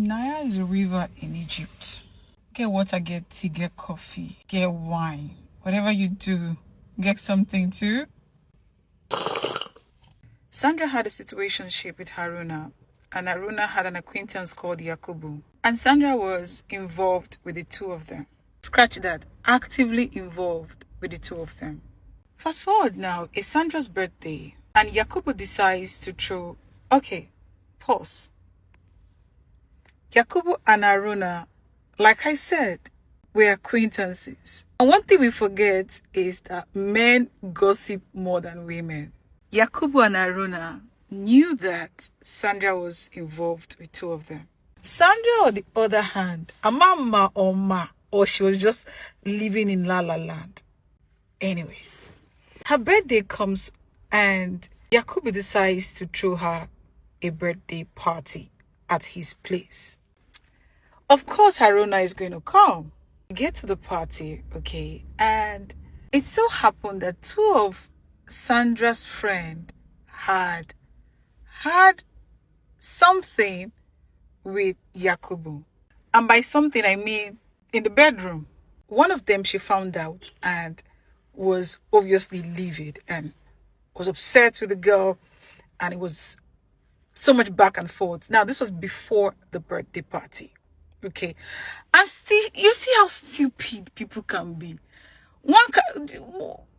Nile is a river in Egypt. Get water, get tea, get coffee, get wine. Whatever you do, get something too. Sandra had a situationship with Haruna, and Haruna had an acquaintance called Yakubu. And Sandra was involved with the two of them. Scratch that, actively involved with the two of them. Fast forward now, it's Sandra's birthday, and Yakubu decides to throw, okay, pause. Yakubu and Haruna, like I said, were acquaintances. And one thing we forget is that men gossip more than women. Yakubu and Haruna knew that Sandra was involved with two of them. Sandra, on the other hand, a mama or ma, or she was just living in La La Land. Anyways, her birthday comes and Yakubu decides to throw her a birthday party at his place. Of course, Haruna is going to come. We get to the party, okay, and it so happened that two of Sandra's friend had something with Yakubu. And by something, I mean in the bedroom. One of them she found out and was obviously livid and was upset with the girl, and it was so much back and forth. Now, this was before the birthday party, okay? And still, you see how stupid people can be.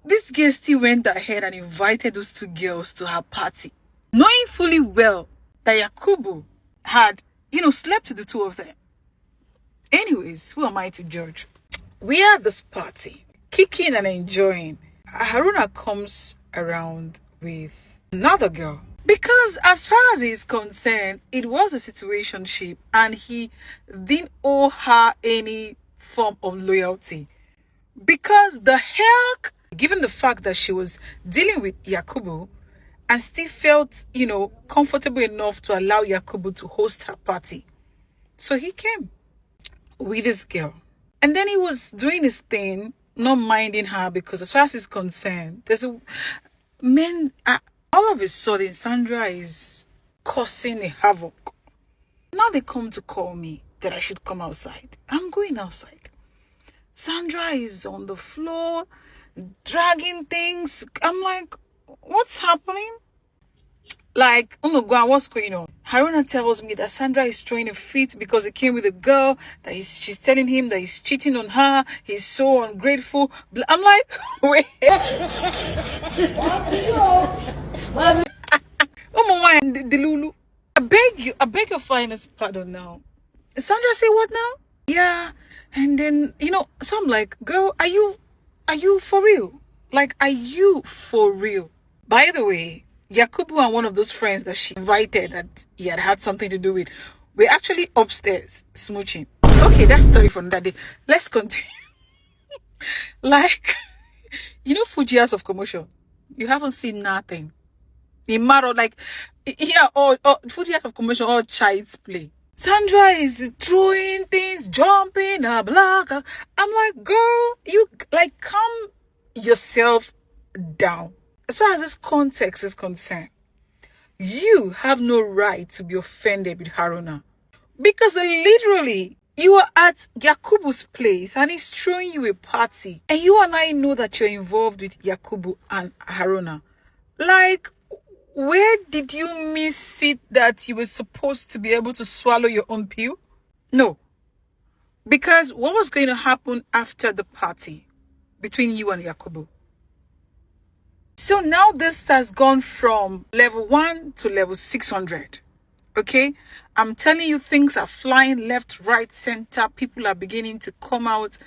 This girl still went ahead and invited those two girls to her party, knowing fully well that Yakubu had, slept with the two of them. Anyways, who am I to judge? We are at this party, kicking and enjoying. Haruna comes around with another girl. Because as far as he's concerned, it was a situationship and he didn't owe her any form of loyalty. Because the heck, given the fact that she was dealing with Yakubu and still felt, comfortable enough to allow Yakubu to host her party. So he came with this girl. And then he was doing his thing, not minding her, because as far as he's concerned, all of a sudden, Sandra is causing a havoc. Now they come to call me that I should come outside. I'm going outside. Sandra is on the floor, dragging things. I'm like, what's happening? Like, oh my God, what's going on? Haruna tells me that Sandra is throwing a fit because he came with a girl, that she's telling him that he's cheating on her. He's so ungrateful. I'm like, wait. Oh my God, the Lulu. I beg your finest pardon now. Sandra say what now? Yeah. And then, so I'm like, girl, are you for real? Like, are you for real? By the way, Yakubu and one of those friends that she invited that he had something to do with, we're actually upstairs smooching. Okay, that's story from that day. Let's continue. Like, Fuji House of Commotion. You haven't seen nothing. In Maro, like, yeah, Fuji House of Commotion, all child's play. Sandra is throwing things, jumping, blah, blah. I'm like, girl, you, calm yourself down. As far as this context is concerned, you have no right to be offended with Haruna. Because literally, you are at Yakubu's place and he's throwing you a party. And you and I know that you're involved with Yakubu and Haruna. Like, where did you miss it that you were supposed to be able to swallow your own pill? No. Because what was going to happen after the party between you and Yakubu? So now this has gone from level 1 to level 600. Okay? I'm telling you, things are flying left, right, center. People are beginning to come out.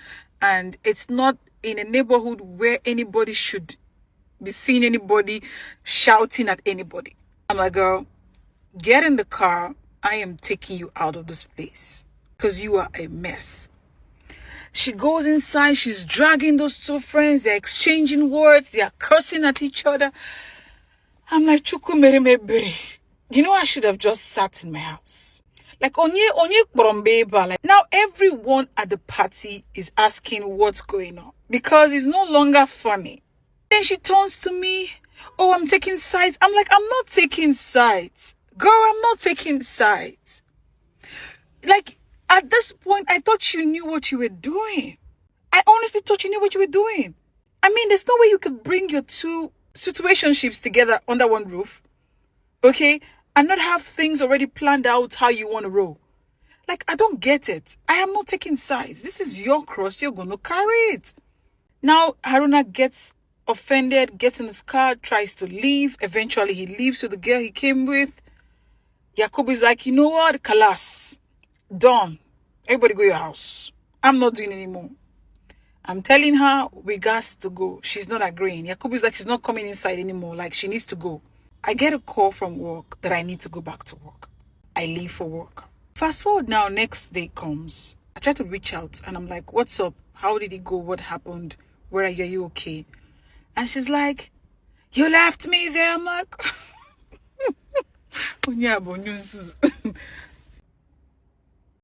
And it's not in a neighborhood where anybody should be seeing anybody shouting at anybody. I'm like, girl, get in the car. I am taking you out of this place. Because you are a mess. She goes inside, she's dragging those two friends, they're exchanging words, they are cursing at each other. I'm like, Chuku Merimebiri. I should have just sat in my house. Like, onye Korombeba. Like, now everyone at the party is asking what's going on. Because it's no longer funny. Then she turns to me, oh, I'm taking sides. I'm like, I'm not taking sides. Girl, I'm not taking sides. Like, at this point, I thought you knew what you were doing. I honestly thought you knew what you were doing. I mean, there's no way you could bring your two situationships together under one roof, okay? And not have things already planned out how you want to roll. Like, I don't get it. I am not taking sides. This is your cross. You're going to carry it. Now, Haruna gets offended, gets in his car, tries to leave. Eventually, he leaves with the girl he came with. Yakubu is like, you know what? Kalas. Done. Everybody go your house. I'm not doing anymore. I'm telling her we got to go. She's not agreeing. Yakubu is like, she's not coming inside anymore. Like, she needs to go. I get a call from work that I need to go back to work. I leave for work. Fast forward now, next day comes. I try to reach out and I'm like, what's up? How did it go? What happened? Where are you? Are you okay? And she's like, you left me there. I'm like,